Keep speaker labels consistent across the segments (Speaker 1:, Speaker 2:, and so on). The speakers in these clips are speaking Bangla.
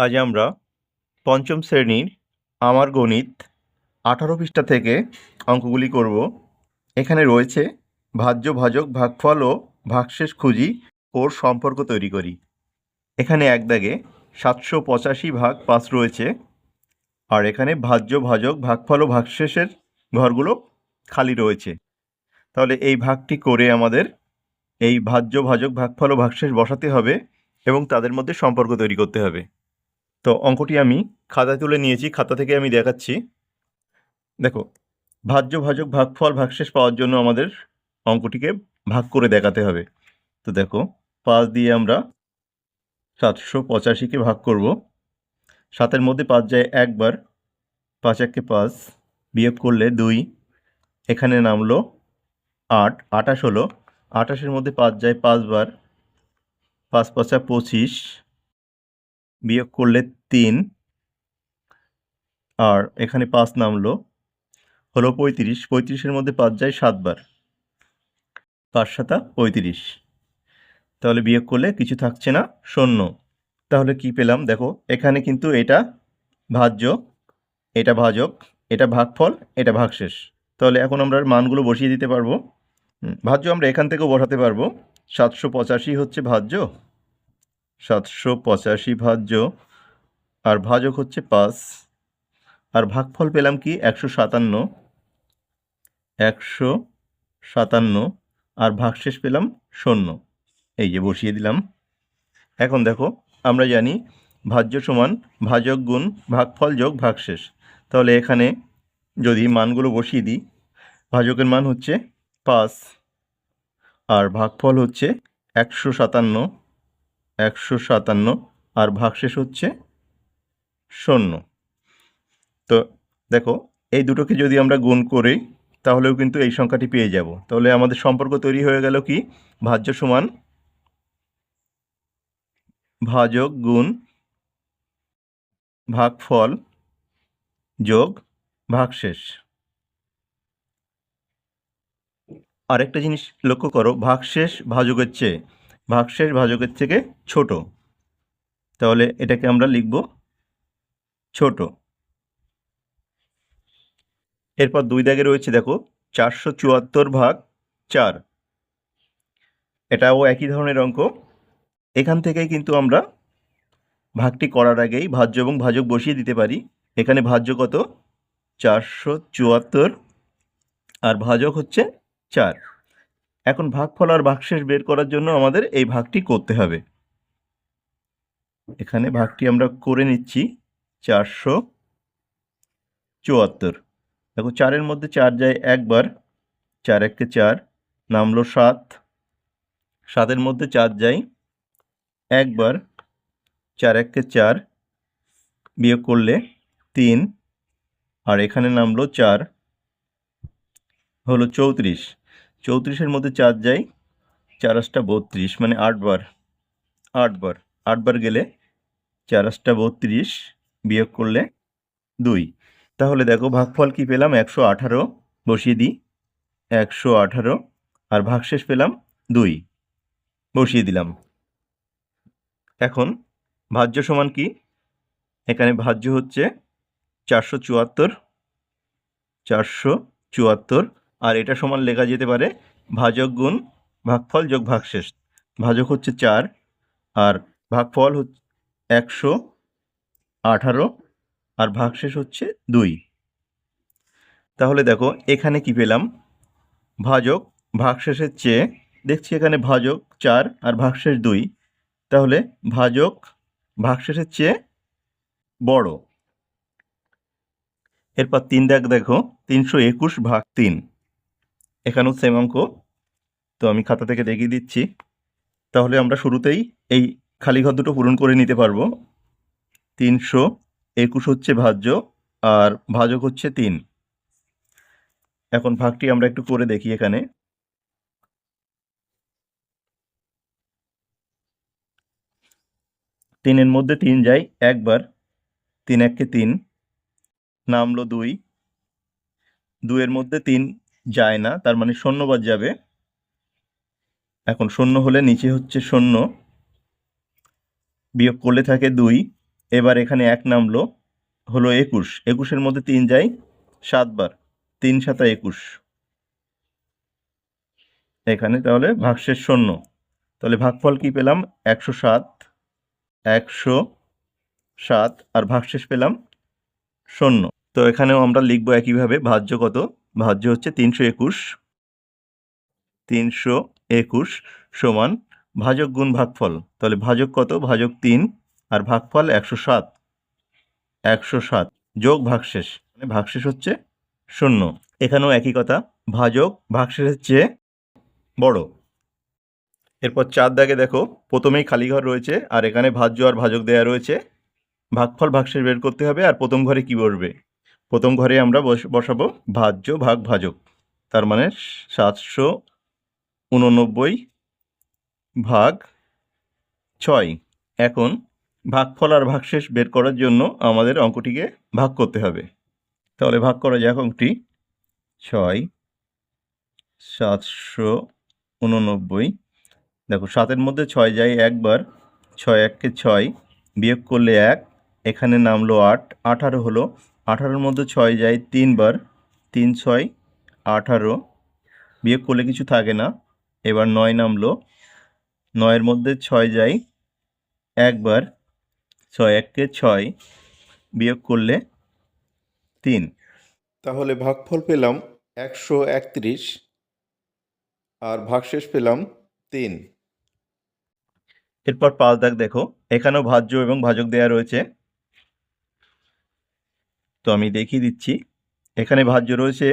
Speaker 1: আজ আমরা পঞ্চম শ্রেণীর আমার গণিত 18 পৃষ্ঠা থেকে অঙ্কগুলি করব। এখানে রয়েছে ভাজ্য, ভাজক, ভাগফল ও ভাগশেষ খুঁজি ওর সম্পর্ক তৈরি করি। এখানে এক দাগে 785 ভাগ 5 রয়েছে, আর এখানে ভাজ্য, ভাজক, ভাগফল ও ভাগশেষের ঘরগুলো খালি রয়েছে। তাহলে এই ভাগটি করে আমাদের এই ভাজ্য, ভাজক, ভাগফল ও ভাগশেষ বসাতে হবে এবং তাদের মধ্যে সম্পর্ক তৈরি করতে হবে। তো অঙ্কটি আমি খাতায় তুলে নিয়েছি, খাতা থেকে আমি দেখাচ্ছি। দেখো, ভাজ্য, ভাজক, ভাগফল, ভাগশেষ পাওয়ার জন্য আমাদের অঙ্কটিকে ভাগ করে দেখাতে হবে। তো দেখো, 5 দিয়ে আমরা 785কে ভাগ করব। 7-এর মধ্যে 5 যায় একবার, 5 একে 5, বিয়োগ করলে 2, এখানে নামলো 8, 28 হলো। 28-এর মধ্যে 5 যায় 5 বার, 5 5 25, বিয়োগ করলে 3, আর এখানে 5 নামলো, হলো 35। 35-এর মধ্যে 5 যায় 7 বার, 5 7 35। তাহলে বিয়োগ করলে কিছু থাকছে না, 0। তাহলে কি পেলাম? দেখো, এখানে কিন্তু এটা ভাজ্য, এটা ভাজক, এটা ভাগফল, এটা ভাগশেষ। তাহলে এখন আমরা মানগুলো বসিয়ে দিতে পারবো। ভাজ্য আমরা এখান থেকেও বসাতে পারবো। 785 হচ্ছে ভাজ্য, 785 ভাজ্য, আর ভাজক হচ্ছে 5, আর ভাগফল পেলাম কি 157, 157, আর ভাগশেষ পেলাম 0। এই যে বসিয়ে দিলাম। এখন দেখো, আমরা জানি ভাজ্য সমান ভাজক গুণ ভাগফল যোগ ভাগশেষ। তাহলে এখানে যদি মানগুলো বসিয়ে দিই, ভাজকের মান হচ্ছে 5, আর ভাগফল হচ্ছে 157, 157, আর ভাগশেষ হচ্ছে 0। তো দেখো, এই দুটোকে যদি আমরা গুণ করি তাহলেও কিন্তু এই সংখ্যাটি পেয়ে যাব। তাহলে আমাদের সম্পর্ক তৈরি হয়ে গেল কি, ভাজ্য সমান ভাজক গুণ ভাগফল যোগ ভাগশেষ। আরেকটা জিনিস লক্ষ্য করো, ভাগশেষ ভাজকের থেকে ছোট। তাহলে এটাকে আমরা লিখব ছোট। এরপর 2 দাগে রয়েছে, দেখো 474 ভাগ 4, এটাও একই ধরনের অঙ্ক। এখান থেকেই কিন্তু আমরা ভাগটি করার আগেই ভাজ্য এবং ভাজক বসিয়ে দিতে পারি। এখানে ভাজ্য কত? 474, আর ভাজক হচ্ছে 4। এখন ভাগফল আর ভাগশেষ বের করার জন্য আমাদের এই ভাগটি করতে হবে। এখানে ভাগটি আমরা করে নিচ্ছি। 474, দেখো 4-এর মধ্যে 4 যায় একবার, 4 একে 4, নামলো 7, 7-এর মধ্যে 4 যায় একবার, 4 একে 4, বিয়োগ করলে 3, আর এখানে নামলো 4, হলো 34। 34-এর মধ্যে 4 যায় 4 8 32, মানে 8 বার, 8 বার গেলে 4 8 32, বিয়োগ করলে 2। তাহলে দেখো ভাগফল কি পেলাম? 118, বসিয়ে দিই 118, আর ভাগশেষ পেলাম 2, বসিয়ে দিলাম। এখন ভাজ্য সমান কি? এখানে ভাজ্য হচ্ছে 474, আর এটা সমান লেখা যেতে পারে ভাজক গুণ ভাগফল যোগ ভাগশেষ। ভাজক হচ্ছে 4, আর ভাগফল হচ্ছে 118, আর ভাগশেষ হচ্ছে 2। তাহলে দেখো এখানে কি পেলাম? ভাজক ভাগশেষের চেয়ে, দেখছি এখানে ভাজক 4 আর ভাগশেষ 2, তাহলে ভাজক ভাগশেষের চেয়ে বড়। এরপর 3 দাগ দেখো, 321 ভাগ 3, এখানেও সেম অঙ্ক। তো আমি খাতা থেকে দেখিয়ে দিচ্ছি। তাহলে আমরা শুরুতেই এই খালি ঘর দুটো পূরণ করে নিতে পারবো। 321 হচ্ছে ভাজ্য, আর ভাজক হচ্ছে 3। এখন ভাগটি আমরা একটু করে দেখি। এখানে 3-এর মধ্যে 3 যায় একবার, 3 একে 3, নামলো 2, 2-এর মধ্যে 3 যায় না, তার মানে 0 বার যাবে। এখন 0 হলে নিচে হচ্ছে 0, বিয়োগ করলে থাকে 2, এবার এখানে 1 নামলো, হলো 21। 21-এর মধ্যে 3 যায় 7 বার, 3 7 21। এখানে তাহলে ভাগশেষ শূন্য। তাহলে ভাগফল কি পেলাম? 107। 107 আর ভাগশেষ পেলাম শূন্য। তো এখানেও আমরা লিখব একইভাবে। ভাজ্য কত? ভাজ্য হচ্ছে 321। 321 সমান ভাজক গুণ ভাগফল। তাহলে ভাজক কত? ভাজক 3 আর ভাগফল 107। 107 যোগ ভাগশেষ, মানে ভাগশেষ হচ্ছে শূন্য। এখানেও একই কথা, ভাজক ভাগশেষের চেয়ে বড়। এরপর 4 দাগে দেখো, প্রথমেই খালি ঘর রয়েছে আর এখানে ভাজ্য আর ভাজক দেয়া রয়েছে। ভাগফল ভাগশেষ বের করতে হবে। আর প্রথম ঘরে কি বসবে? প্রথম ঘরে আমরা বসাবো ভাজ্য ভাগ ভাজক, তার মানে 789 ভাগ 6। এখন ভাগফল আর ভাগশেষ বের করার জন্য আমাদের অঙ্কটিকে ভাগ করতে হবে। তাহলে ভাগ করা যাক অঙ্কটি। 6 789, দেখো 7-এর মধ্যে 6 যায় একবার, 6 1-কে 6, বিয়োগ করলে 1, এখানে নামলো 8। 18 হলো, 18-এর মধ্যে 6 যায় 3 বার, 3 6 18, বিয়োগ করলে কিছু থাকে না। এবার 9 নামলো, 9-এর মধ্যে 6 যায় একবার, 6 1-কে 6, বিয়োগ করলে 3। তাহলে ভাগফল পেলাম 131 আর ভাগশেষ পেলাম 3। এরপর 5 দাগ দেখো, এখানেও ভাজ্য এবং ভাজক দেয়া রয়েছে। তো আমি দেখিয়ে দিচ্ছি। এখানে ভাজ্য রয়েছে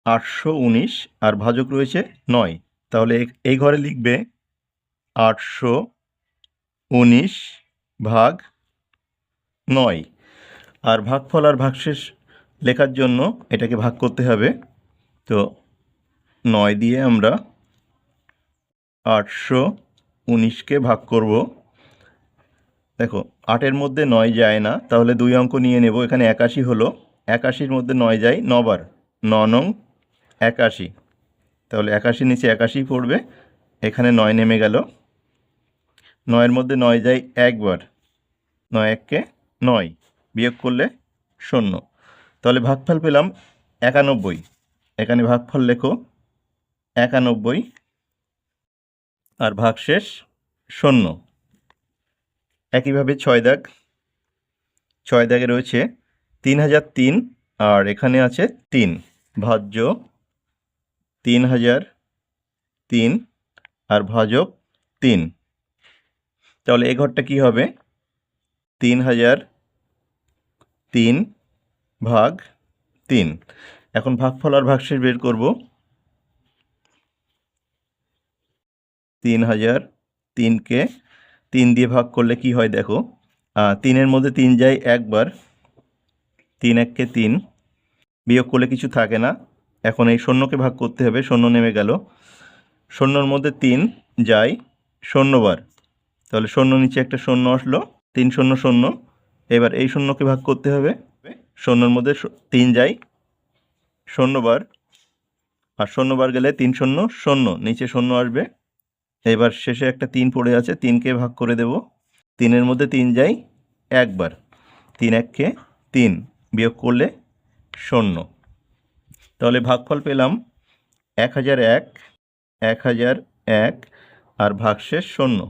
Speaker 1: 819 আর ভাজক রয়েছে 9। তাহলে এই ঘরে লিখবে 819 ভাগ 9। আর ভাগফল আর ভাগশেষ লেখার জন্য এটাকে ভাগ করতে হবে। তো 9 দিয়ে আমরা 819-কে ভাগ করব। দেখো 8-এর মধ্যে 9 যায় না, তাহলে 2 অঙ্ক নিয়ে নেব। এখানে 81 হলো, 81-র মধ্যে 9 যায় 9 বার, 9 নং 81। তাহলে 81 নিচে 81 পড়বে, এখানে 9 নেমে গেল। 9-এর মধ্যে 9 যায় একবার, 9 1-কে 9, বিয়োগ করলে 0। তাহলে ভাগফল পেলাম 91। এখানে ভাগফল লেখো 91 আর ভাগশেষ 0। একইভাবে 6 দাগ, 6 দাগে রয়েছে 3003 আর এখানে আছে 3, ভাজ্য 3003 আর ভাজক 3। তাহলে এই ঘরটা কি হবে? 3003 ভাগ 3। এখন ভাগফল আর ভাগশেষ বের করব। 3003-কে 3 দিয়ে ভাগ করলে কি হয় দেখো, 3-এর মধ্যে 3 যায় একবার, 3 1-কে 3, বিয়োগ করলে কিছু থাকে না। এখন এই শূন্যকে ভাগ করতে হবে, শূন্য নেমে গেল। 0-র মধ্যে 3 যায় 0 বার, তাহলে 0 নিচে একটা 0 আসলো, 3 0 0। এবার এই শূন্যকে ভাগ করতে হবে। 0-র মধ্যে 3 যায় 0 বার, আর 0 বার গেলে 3 0 0, নিচে 0 আসবে। এবার শেষে একটা 3 পড়ে আছে, 3-কে ভাগ করে দেব। 3-এর মধ্যে 3 যায় একবার, 3 1-কে 3, বিয়োগ করলে 0। তাহলে ভাগফল পেলাম 1001 1001 আর ভাগশেষ 0।